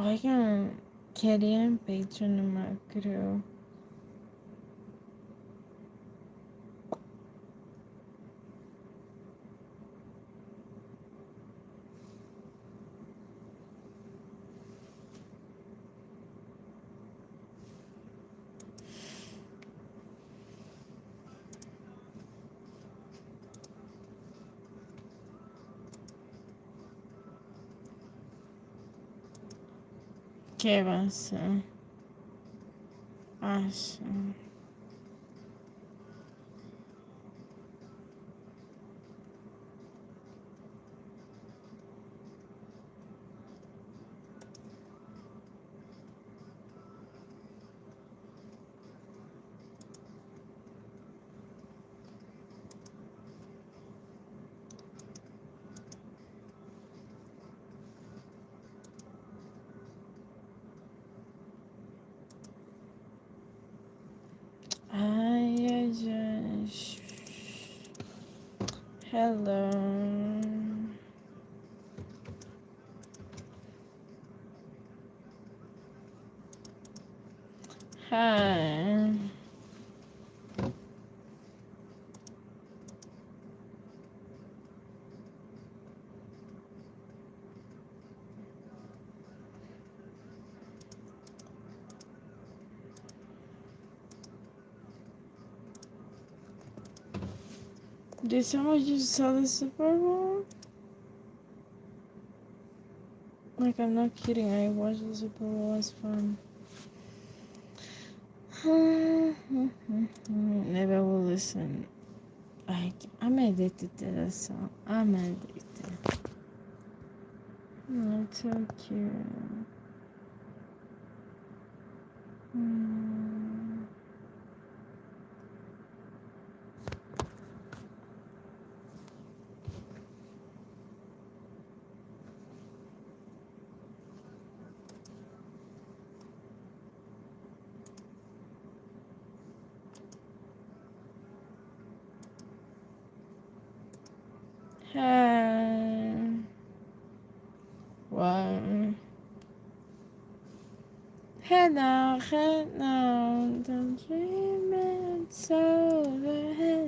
Oigan, quería en Patreon, no me creo. ¿Qué va a ser? Ah, sí. Ay, ay, ay. Hello. Hi. Did someone just saw the Super Bowl? Like, I'm not kidding. I watched the Super Bowl. It was fun. Maybe I will listen. I'm addicted to that song. I'm addicted. Oh, it's so cute. Mm. Hey. What? Hey now, don't dream it's over. Hey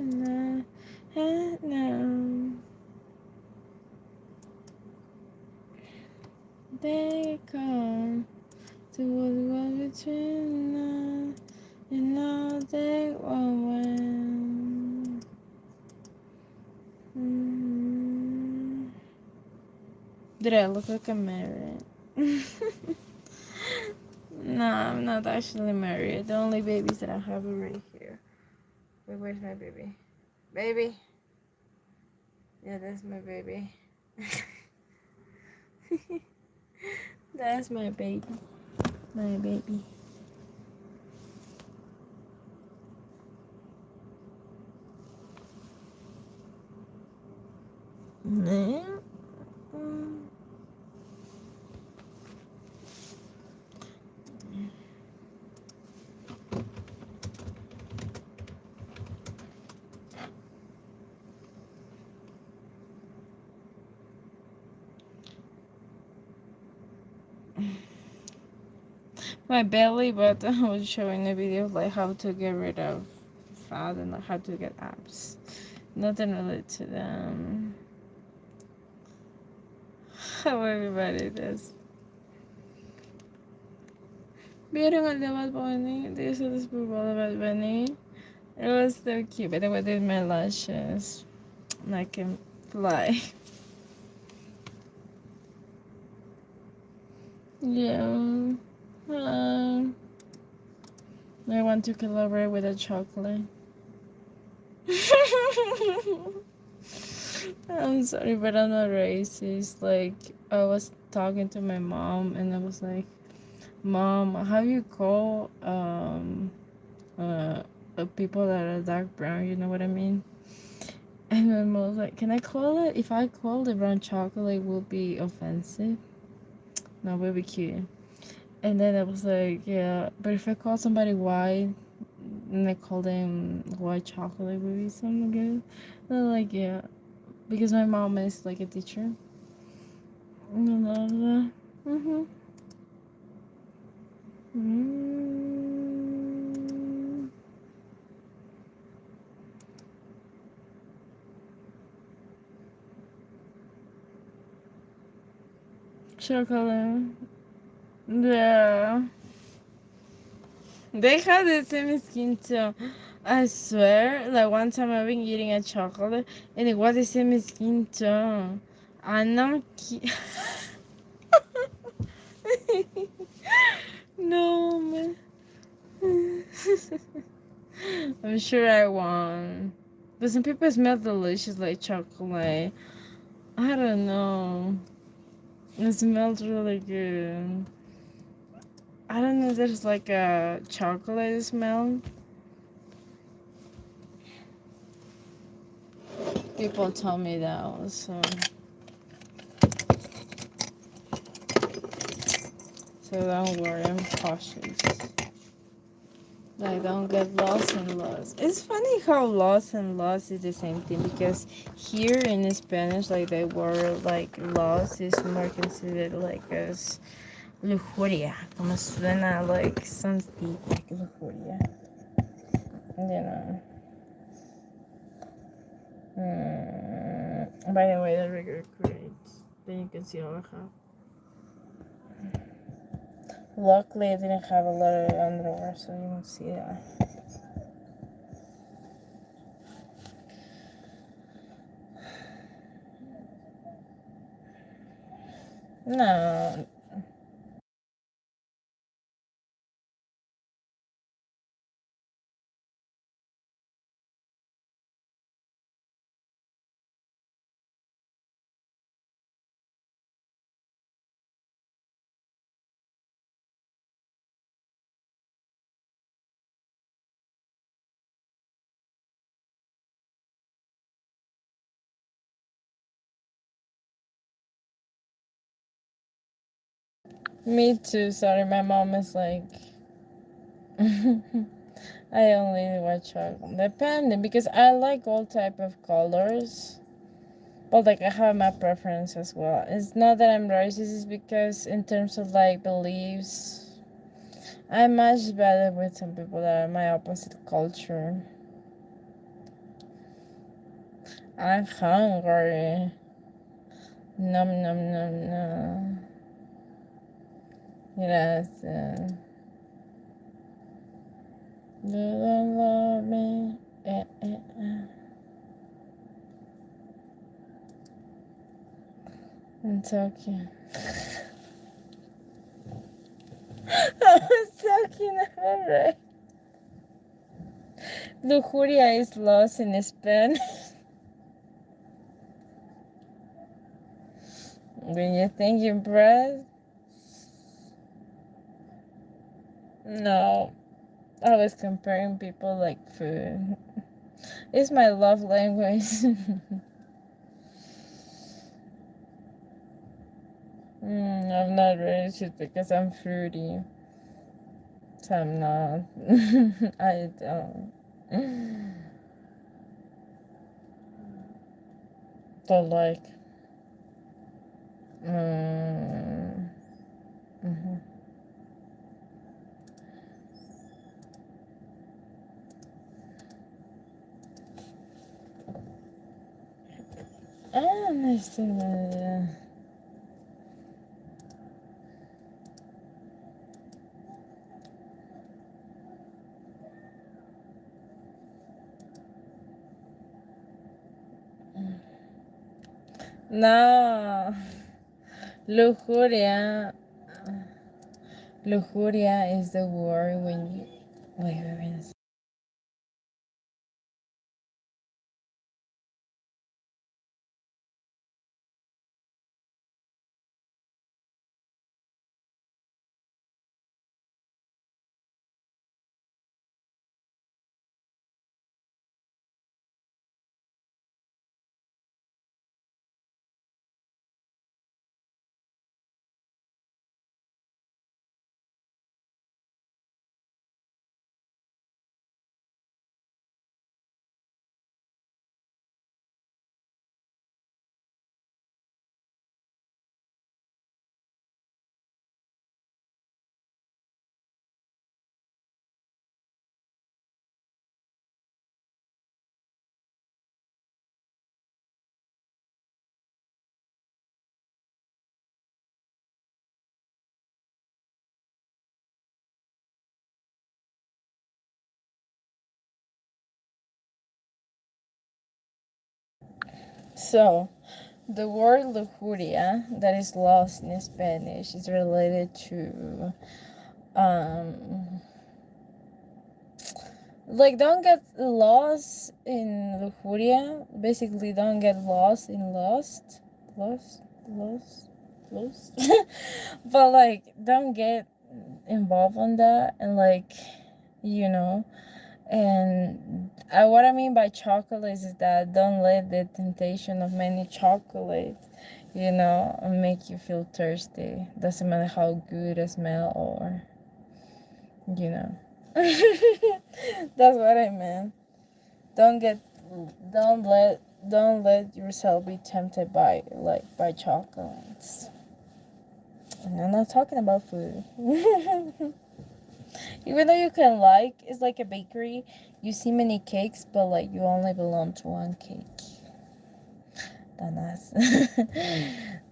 now. They come to what between us, and now they won't win. Did I look like I'm married? No, I'm not actually married. The only babies that I have are right here. Wait, where's my baby? Baby? Yeah, that's my baby. That's my baby. My baby. My belly button was showing a video of like how to get rid of fat and like how to get abs. Nothing related to them. How everybody does. ¿Vieron el de Bad Bunny? Did you see this Super Bowl of Bad Bunny? It was so cute, but I did my lashes. And I can fly. Yeah. I want to collaborate with a chocolate. I'm sorry, but I'm not racist. Like, I was talking to my mom, and I was like, "Mom, how you call people that are dark brown? You know what I mean?" And my mom was like, "Can I call it? If I call it brown chocolate, will be offensive? No, will be cute." And then I was like, "Yeah, but if I call somebody white, and I call them white chocolate, will be something good?" And I'm like, "Yeah." Because my mom is like a teacher. Mm-hmm. Mm. Chocolate. Yeah. They have the same skin too. I swear, like one time I've been eating a chocolate and it was the same skin too. I'm not No, man. I'm sure I won. But some people smell delicious like chocolate. I don't know. It smells really good. I don't know if there's like a chocolate smell. People tell me that also. So don't worry, I'm cautious. Like don't get lost and lost. It's funny how lost and lost is the same thing because here in Spanish, like the word like lost is more considered like as lujuria. Como suena like sounds deep like lujuria. You know. By the way, the regular grades. Then you can see all I have. Luckily, I didn't have a lot of underwear, so you won't see that. No. Me too. Sorry, my mom is like. I only watch chocolate. Depending, because I like all type of colors. But like I have my preference as well. It's not that I'm racist, it's because in terms of like beliefs, I'm much better with some people that are my opposite culture. I'm hungry. Nom nom nom nom. Yes. Do they love me? I'm talking. I'm talking alright. Lujuria is lost in Spanish. When you're thinking bread, no. I was comparing people like food. It's my love language. I'm not racist because I'm fruity. So I'm not. I don't. Don't like. Mm, mm-hmm. Ah, nice to know you. No. Lujuria. Lujuria is the word when you. Wait. So, the word lujuria, that is lost in Spanish, is related to, um, like, don't get lost in lujuria. Basically, don't get lost in lost, lost. But, like, don't get involved on that, and, like, you know. And what I mean by chocolates is that don't let the temptation of many chocolates, make you feel thirsty. Doesn't matter how good it smell or, you know. That's what I meant. Don't get, don't let yourself be tempted by chocolates. And I'm not talking about food. Even though you can it's like a bakery, you see many cakes, but like you only belong to one cake. That's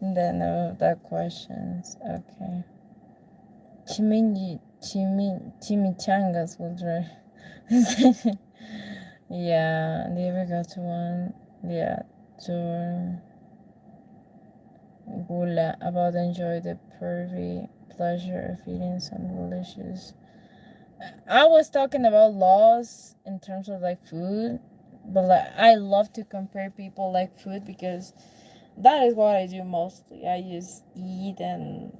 then that questions. Okay. Chimichangas will try. Yeah, they ever got to one. Yeah, to gula about enjoy the pervy pleasure of eating some delicious. I was talking about laws in terms of like food, but like I love to compare people like food because that is what I do mostly. I just eat and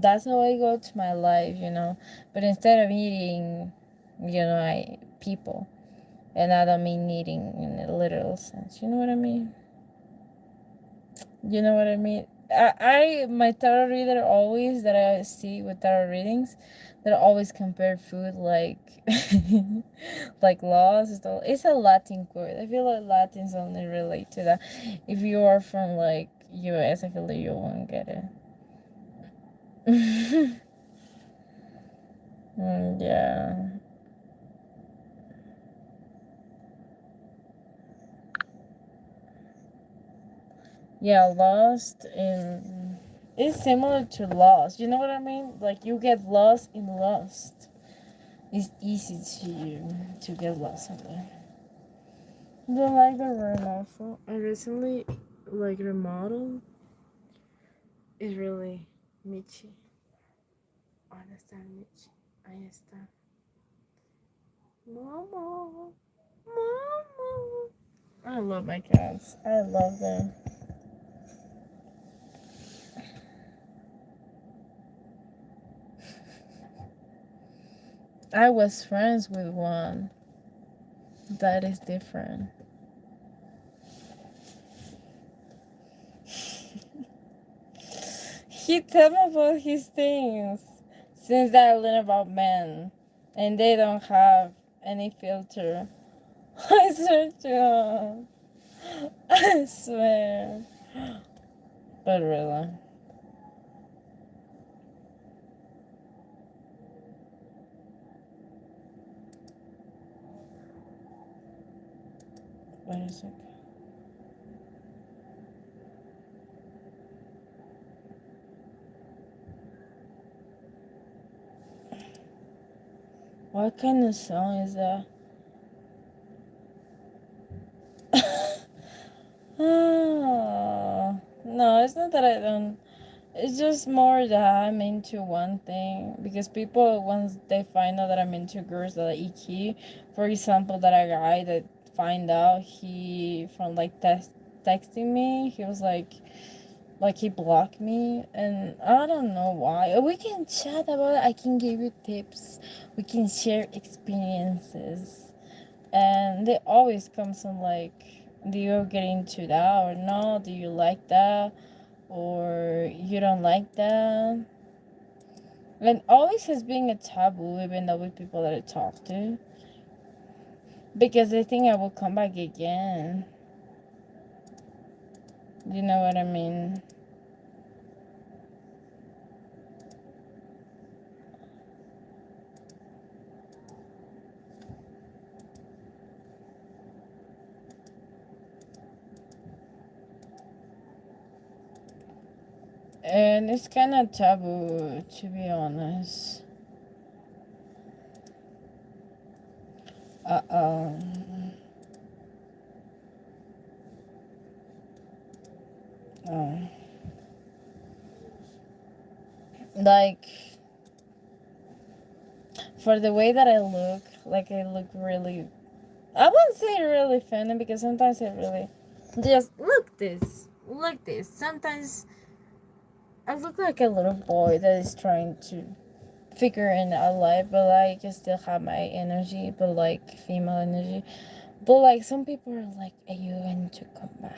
that's how I go to my life. But instead of eating, I people, and I don't mean eating in a literal sense. You know what I mean? You know what I mean? My tarot reader always that I see with tarot readings, that always compare food like like laws. It's a Latin word. I feel like Latins only relate to that. If you are from like US, I feel like you won't get it. Yeah. Yeah, lost in it's similar to lost. You know what I mean? Like you get lost in lost. It's easy to get lost in there. Do you like the word also? I recently like remodeled. It's really Michi. Understand Michi. I understand. Mama. Mama. I love my cats. I love them. I was friends with one. That is different. He tell me about his things since I learned about men, and they don't have any filter. I swear to God. I swear. But really. Wait a second. What kind of song is that? Oh, no, it's not that I don't. It's just more that I'm into one thing because people once they find out that I'm into girls that are EQ, for example, that a guy that find out he from like texting me, he was like he blocked me and I don't know why. We can chat about it. I can give you tips. We can share experiences, and they always come some like, do you get into that or no? Do you like that? Or you don't like that. And always has been a taboo, even though with people that I talk to, because they think I will come back again. You know what I mean? And it's kind of taboo, to be honest. Uh oh. Like, for the way that I look, like I look really, I wouldn't say really funny because sometimes I really just look this. Sometimes I look like a little boy that is trying to figure it out life, but like I still have my energy, but like female energy. But like some people are like, "Are you going to come back?"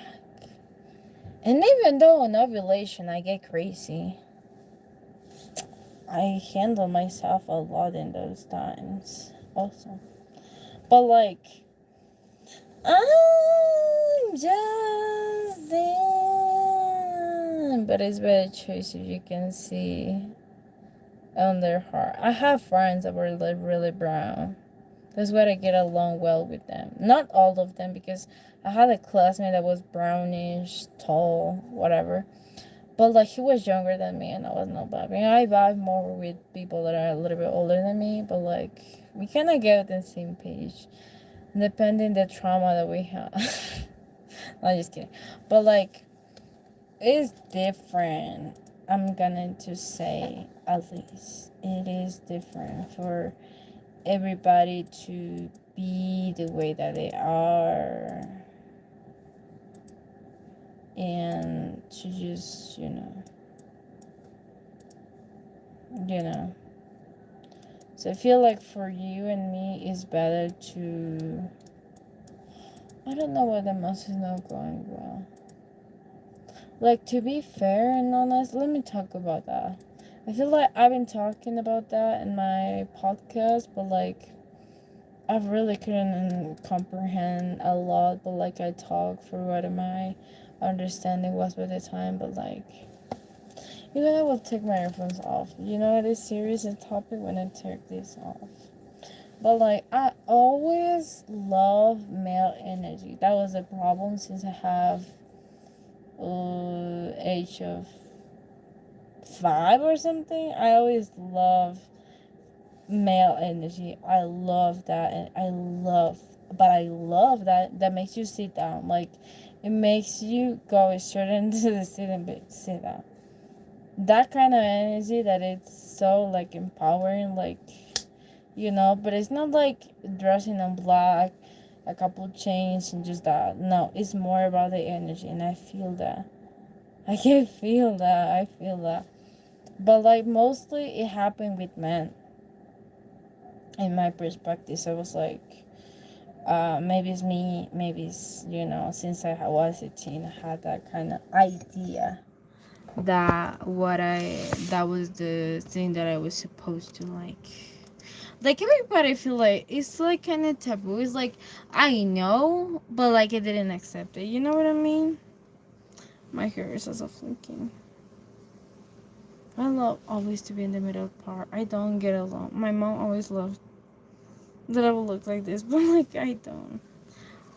And even though on ovulation I get crazy, I handle myself a lot in those times also. But like, I'm just in. But it's better choice if you can see on their heart. I have friends that were like really brown. That's why I get along well with them. Not all of them, because I had a classmate that was brownish, tall, whatever. But like he was younger than me, and I was not vibing. I vibe more with people that are a little bit older than me, but like we kind of get on the same page, depending the trauma that we have. I'm just kidding, but like it's different. I'm gonna to say at least it is different for everybody to be the way that they are and to just you know so I feel like for you and me it's better to, I don't know why the mouse is not going well. Like, to be fair and honest, let me talk about that. I feel like I've been talking about that in my podcast, but like I really couldn't comprehend a lot, but like I talk for what my understanding was by the time, but like even I will take my earphones off. You know, it is serious a topic when I take this off. But like I always love male energy. That was a problem since I have age of 5 or something. I always love male energy. I love that, and I love that makes you sit down. Like it makes you go straight into the sit and sit down. That kind of energy that it's so like empowering, like but it's not like dressing in black, a couple chains and just that. No, it's more about the energy, and I feel that. I can feel that. I feel that. But like mostly it happened with men in my perspective. So I was like, maybe it's me, maybe it's, since I was a teen, I had that kind of idea that was the thing that I was supposed to like everybody feel like it's like kind of taboo. It's like I know, but like I didn't accept it. You know what I mean? My hair is also flinking. I love always to be in the middle part. I don't get along. My mom always loved that I will look like this, but like I don't.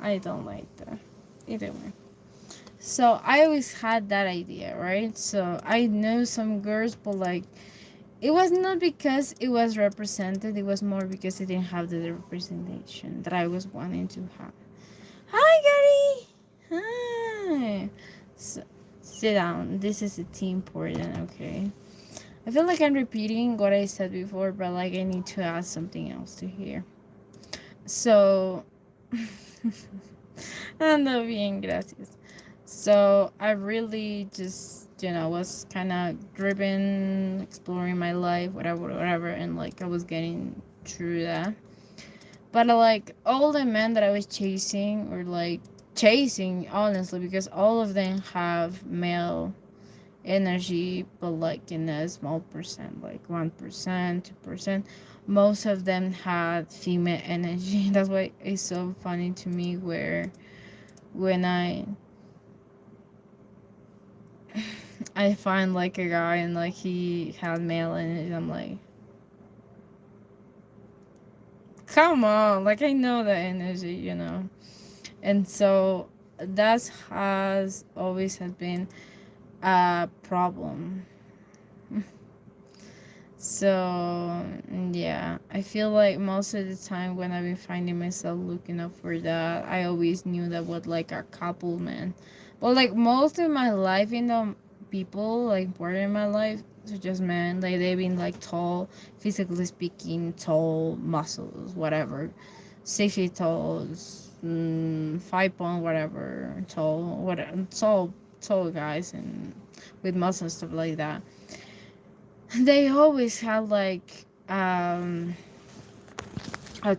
I don't like that. Either way. So I always had that idea, right? So I know some girls, but like it was not because it was represented. It was more because it didn't have the representation that I was wanting to have. Hi, Gary. Hi. So, sit down. This is a team portion, okay? I feel like I'm repeating what I said before, but like I need to add something else to here. So, ando bien, gracias. So I really just was kind of driven, exploring my life, whatever, and like I was getting through that. But like all the men that I was chasing, or like chasing, honestly, because all of them have male energy, but like in a small percent, like 1%, 2%. Most of them had female energy. That's why it's so funny to me where when I find like a guy and like he had male energy, I'm like, come on, like I know that energy. And so that has always had been a problem. So yeah, I feel like most of the time when I've been finding myself looking up for that, I always knew that was like a couple man. But like most of my life, people like important in my life, just men, like they've been like tall, physically speaking, tall, muscles, whatever, 6 feet tall, 5 pound, whatever, tall, whatever, tall guys and with muscles and stuff like that. They always had like a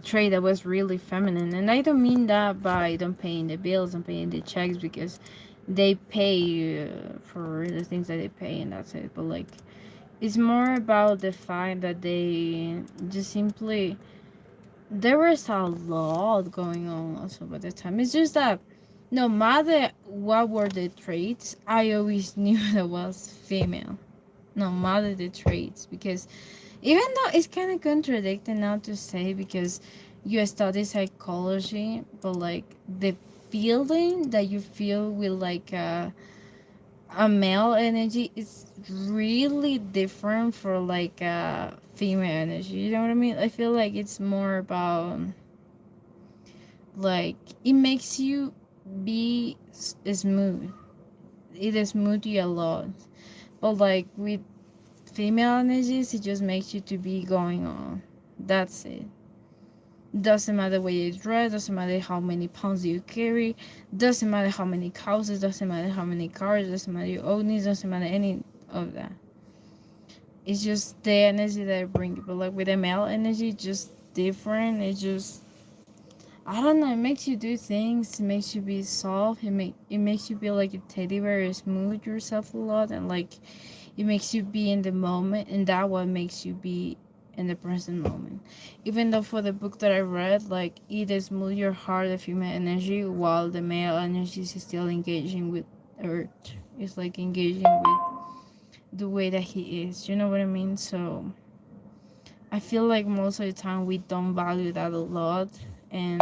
trait that was really feminine, and I don't mean that by don't paying the bills and paying the checks, because they pay for the things that they pay and that's it. But like, it's more about the fact that they just simply, there was a lot going on also by the time. It's just that no matter what were the traits, I always knew that was female, no matter the traits, because even though it's kind of contradicting now to say, because you study psychology, but like the feeling that you feel with like a male energy is really different for like a female energy. You know what I mean? I feel like it's more about like it makes you be smooth. It smooth you a lot. But like with female energies, it just makes you to be going on. That's it. Doesn't matter where you dress, doesn't matter how many pounds you carry, doesn't matter how many houses, doesn't matter how many cars, doesn't matter your own needs, doesn't matter any of that. It's just the energy that I bring. But like with the male energy, just different. It just, I don't know, it makes you do things, it makes you be soft, it makes you feel like a teddy bear, you smooth yourself a lot, and like it makes you be in the moment, and that what makes you be in the present moment. Even though for the book that I read, like it is smooth your heart, the female energy, while the male energy is still engaging with earth. It's like engaging with the way that he is. You know what I mean? So I feel like most of the time we don't value that a lot, and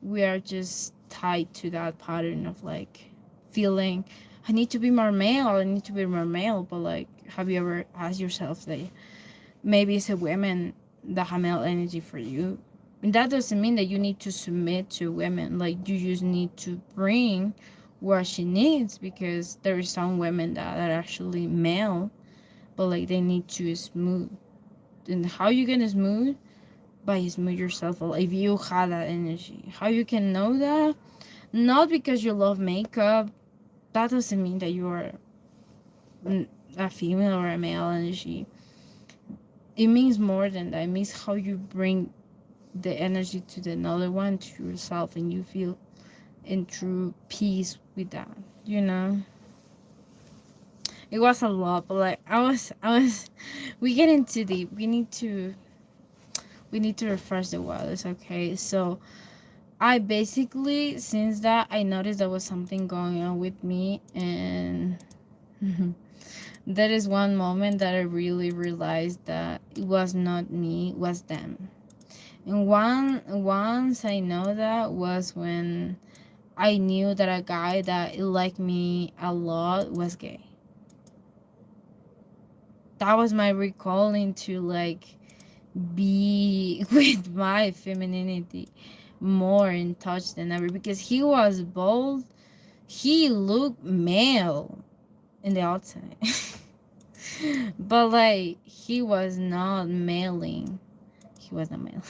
we are just tied to that pattern of like feeling I need to be more male, I need to be more male. But like, have you ever asked yourself that maybe it's a women that have male energy for you? And that doesn't mean that you need to submit to women. Like, you just need to bring what she needs, because there is some women that are actually male, but like they need to smooth. And how you gonna smooth? By smooth yourself. If you have that energy, how you can know that? Not because you love makeup. That doesn't mean that you are a female or a male energy. It means more than that. It means how you bring the energy to the another one, to yourself, and you feel in true peace with that. You know, it was a lot, but like I was. We get into deep. We need to refresh the waters. Okay, so I basically, since that, I noticed there was something going on with me, and that is one moment that I really realized that it was not me, it was them. And once I know that was when I knew that a guy that liked me a lot was gay. That was my recalling to like be with my femininity more in touch than ever, because he was bold. He looked male in the outside. But like he was not mailing. He was not male.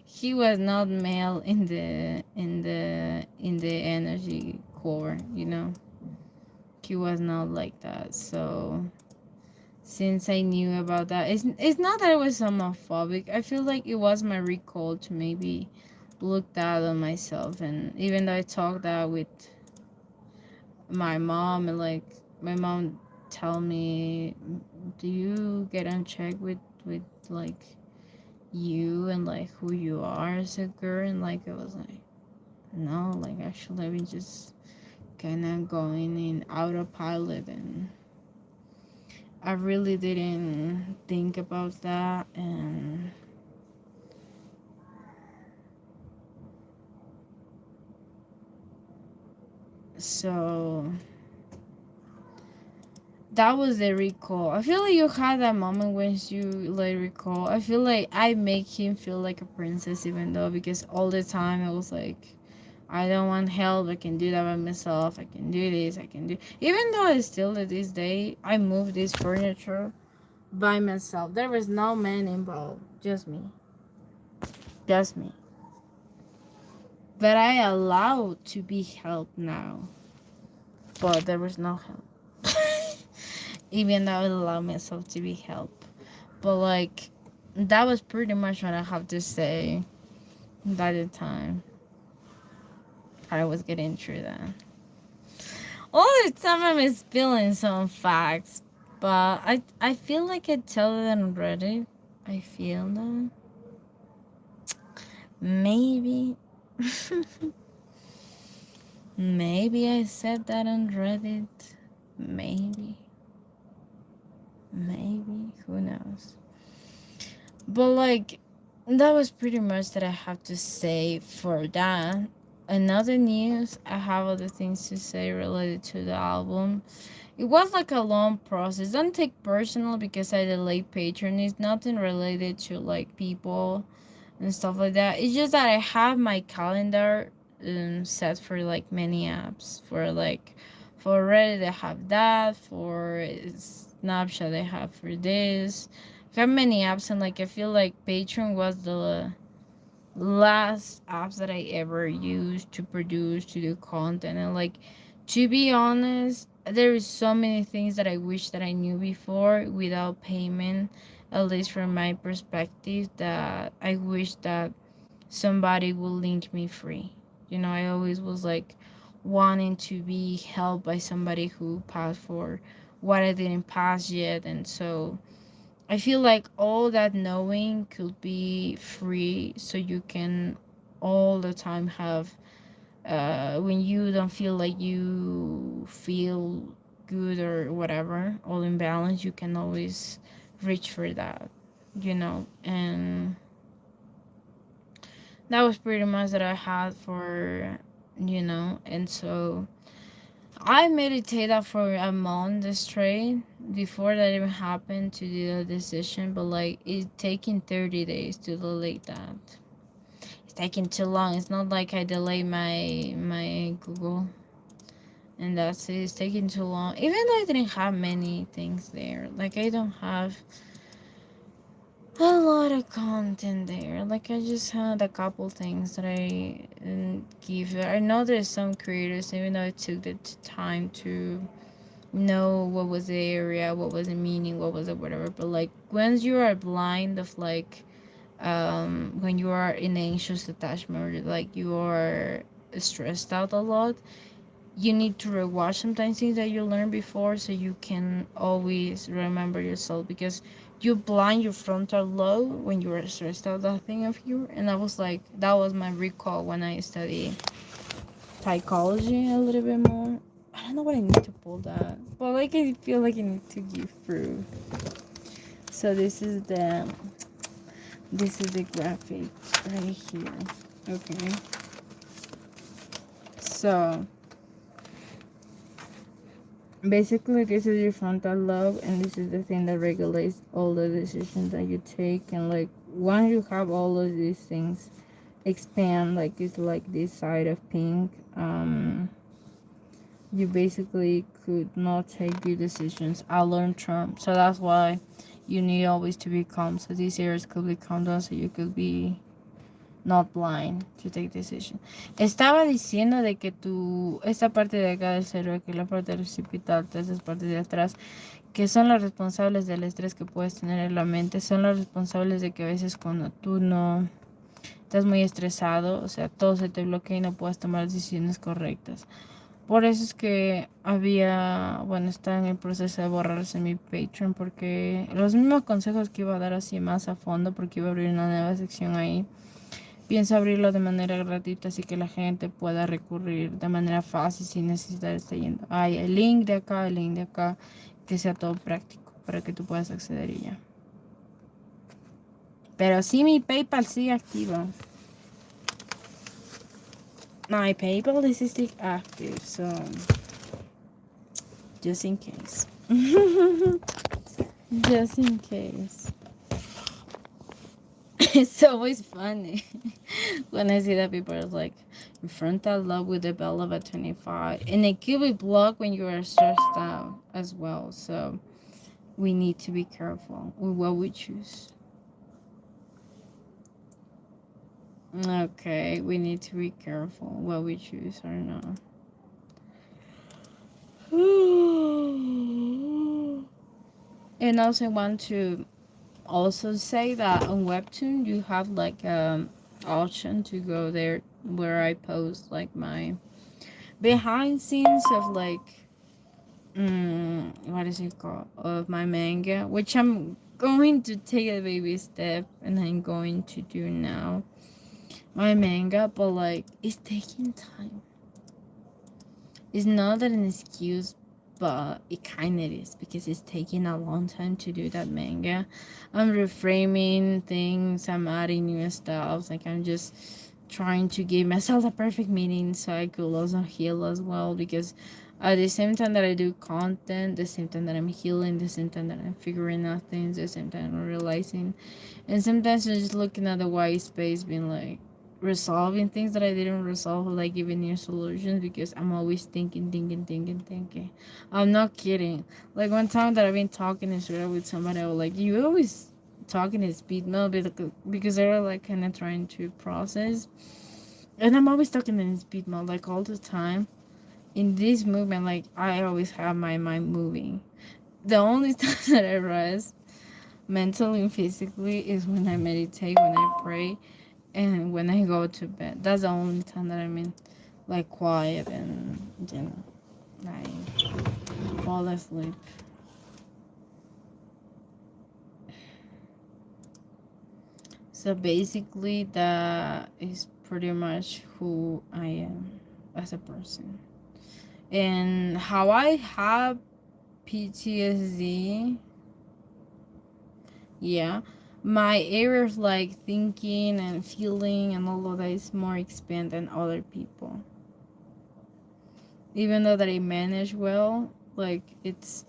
He was not male in the energy core, you know. He was not like that. So since I knew about that, it's not that it was homophobic. I feel like it was my recall to maybe look that on myself. And even though I talked that with my mom, and like my mom tell me, do you get unchecked with like you and like who you are as a girl? And like I was like, no, like actually I've been just kind of going in autopilot, and I really didn't think about that. And so that was the recall. I feel like you had that moment when you like recall. I feel like I make him feel like a princess, even though, because all the time I was like, I don't want help. I can do that by myself. I can do this. I can do. Even though I still to this day, I moved this furniture by myself. There was no man involved. Just me. Just me. But I allowed to be helped now. But there was no help. Even though I allowed myself to be helped. But like, that was pretty much what I have to say by the time I was getting through that. All the time I'm spilling some facts, but I feel like I tell it on Reddit. I feel that. Maybe. Maybe I said that on Reddit. Maybe. Who knows? But like, that was pretty much that I have to say for that. Another news, I have other things to say related to the album. It was like a long process. Don't take personal because I delayed Patreon. It's nothing related to like people and stuff like that. It's just that I have my calendar set for like many apps. For Reddit I have that. For Snapchat I have for this. I have many apps, and like I feel like Patreon was the last apps that I ever used to produce, to do content. And like, to be honest, there is so many things that I wish that I knew before without payment, at least from my perspective, that I wish that somebody would link me free. You know, I always was like wanting to be helped by somebody who passed for what I didn't pass yet. And so I feel like all that knowing could be free, so you can all the time have, when you don't feel like you feel good or whatever, all in balance, you can always reach for that, you know. And that was pretty much that I had for, you know. And so I meditated for a month straight before that even happened to do the decision, but like it's taking 30 days to delete that. It's taking too long. It's not like I delay my Google and that's it. It's taking too long. Even though I didn't have many things there. Like I don't have a lot of content there. Like I just had a couple things that I give. I know there's some creators, even though it took the time to know what was the area, what was the meaning, what was the whatever. But like once you are blind of like when you are in anxious attachment, or like you are stressed out a lot, you need to rewatch sometimes things that you learned before, so you can always remember yourself, because you blind your frontal lobe when you are stressed out, that thing of you. And I was like, that was my recall when I studied psychology a little bit more. I don't know what I need to pull that, but like I feel like I need to give through. So this is the graphic right here. Okay. So basically this is your frontal lobe, and this is the thing that regulates all the decisions that you take. And like once you have all of these things expand, like it's like this side of pink, you basically could not take good decisions a long term. So that's why you need always to be calm. So these areas could be calm down, so you could be not blind to take decisions. Estaba diciendo de que esta parte de acá del cerebro, que es la parte occipital, todas esas partes de atrás, que son las responsables del estrés que puedes tener en la mente, son las responsables de que a veces cuando tú no estás muy estresado, o sea, todo se te bloquea y no puedes tomar decisiones correctas. Por eso es que está en el proceso de borrarse mi Patreon, porque los mismos consejos que iba a dar así más a fondo, porque iba a abrir una nueva sección ahí, pienso abrirlo de manera gratuita, así que la gente pueda recurrir de manera fácil sin necesidad de estar yendo. Hay el link de acá, que sea todo práctico para que tú puedas acceder y ya. Pero sí, mi PayPal sigue activo. My PayPal is still active, so just in case. Just in case. It's always funny when I see that people are like, in front of love with the bell of a 25. And it could be blocked when you are stressed out as well. So we need to be careful with what we choose. Okay, we need to be careful what we choose or not. And also I want to also say that on Webtoon you have like option to go there where I post like my behind scenes of like what is it called, of my manga, which I'm going to take a baby step and I'm going to do now my manga, but like it's taking time. It's not that an excuse, but it kind of is because it's taking a long time to do that manga. I'm reframing things, I'm adding new stuff. Like I'm just trying to give myself a perfect meaning so I could also heal as well. Because at the same time that I do content, the same time that I'm healing, the same time that I'm figuring out things, the same time I'm realizing, and sometimes I'm just looking at the white space, being like resolving things that I didn't resolve, like giving new solutions because I'm always thinking. I'm not kidding. Like one time that I've been talking in Israel with somebody, I was like, you always talking in speed mode because they were like kind of trying to process. And I'm always talking in speed mode, like all the time. In this movement, like I always have my mind moving. The only time that I rest mentally and physically is when I meditate, when I pray, and when I go to bed. That's the only time that I'm in like quiet and I fall asleep. So basically that is pretty much who I am as a person. And how I have PTSD, yeah. My area of like thinking and feeling and all of that is more expanded than other people. Even though that I manage well, like it's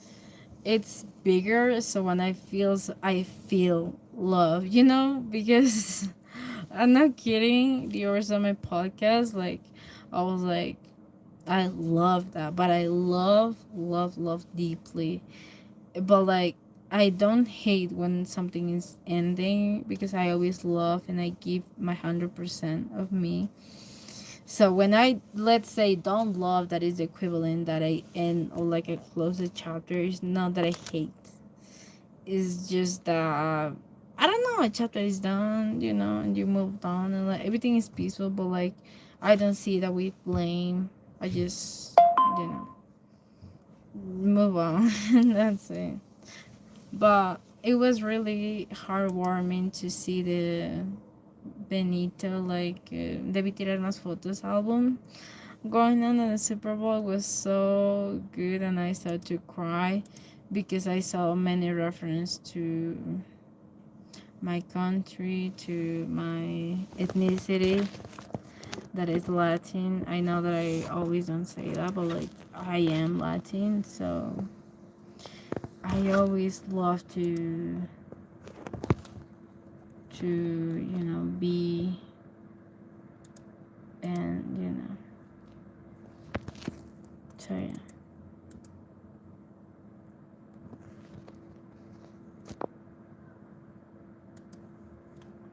bigger. So when I feel love, because I'm not kidding. The words on my podcast, like I was like, I love that, but I love deeply. But like I don't hate when something is ending because I always love and I give my 100% of me. So when I, let's say, don't love, that is equivalent that I end or like I close the chapter. It's not that I hate. It's just that I don't know. A chapter is done, and you moved on, and like everything is peaceful. But like I don't see that we blame. I just you know move on. That's it. But it was really heartwarming to see the Benito, like Debí Tirar Más Fotos album going on in the Super Bowl. Was so good, and I started to cry because I saw many reference to my country, to my ethnicity that is Latin. I know that I always don't say that, but like I am Latin, so I always love to be, and so yeah.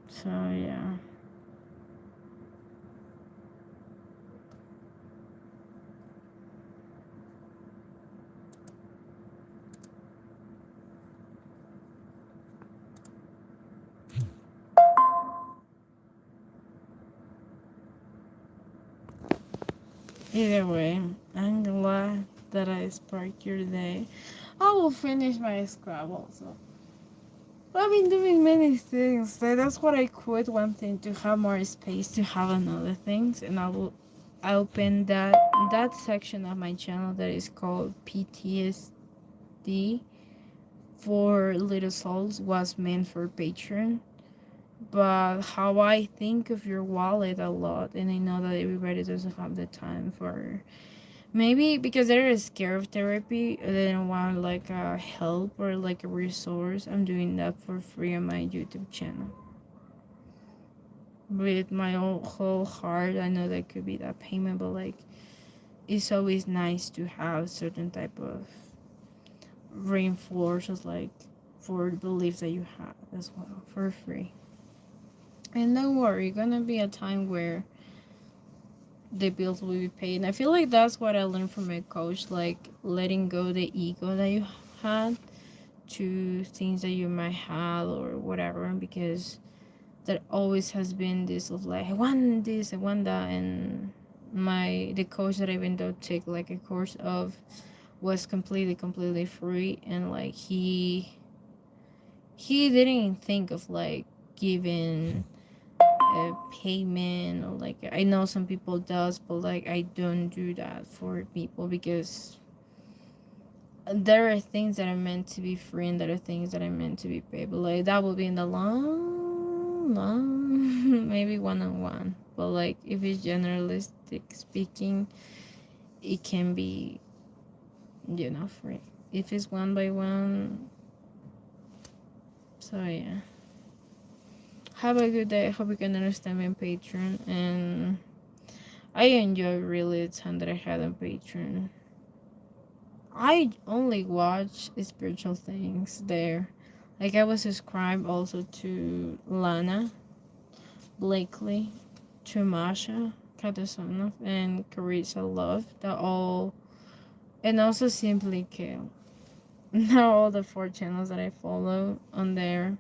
So yeah. Either way, I'm glad that I sparked your day. I will finish my Scrabble. So I've been doing many things. So that's what I quit one thing to have more space to have another things, and I will open that section of my channel that is called PTSD for Little Souls was meant for Patreon. But how I think of your wallet a lot, and I know that everybody doesn't have the time for, maybe because they're scared of therapy, or they don't want like a help or like a resource. I'm doing that for free on my YouTube channel. with my whole heart. I know that could be that payment, but like it's always nice to have certain type of reinforcements, like for the beliefs that you have as well for free. And don't worry, gonna be a time where the bills will be paid. And I feel like that's what I learned from my coach, like letting go the ego that you had to things that you might have or whatever, because there always has been this of like I want this, I want that. And the coach that I even though take like a course of was completely free, and like he didn't think of like giving a payment, or like I know some people does, but like I don't do that for people, because there are things that are meant to be free and there are things that are meant to be paid, but like that will be in the long maybe one-on-one. But like if it's generalistic speaking, it can be, free if it's one by one. So yeah, have a good day. I hope you can understand my Patreon, and I enjoy really the time that I had on Patreon. I only watch spiritual things there. Like I was subscribed also to Lana Blakely, to Masha Katasonov, and Carissa Love. They're all, and also Simply Kale. Now all the 4 channels that I follow on there.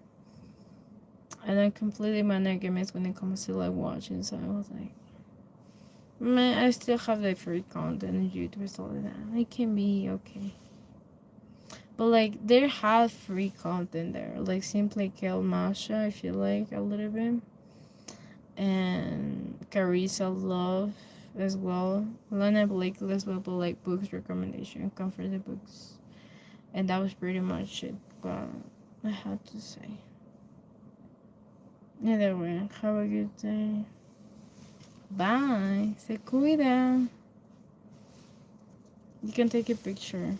And I'm completely monogamous when it comes to like watching. So I was like, man, I still have like free content on YouTube, so that it can be okay. But like they have free content there, like Simply Kill Masha, I feel like a little bit, and Carissa Love as well, Lana Blakely as well, but like books recommendation, comfortable books, and that was pretty much it. What I had to say. Either way, have a good day. Bye. Se cuida. You can take a picture.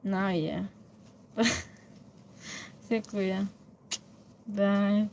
No, yeah. Se cuida. Bye.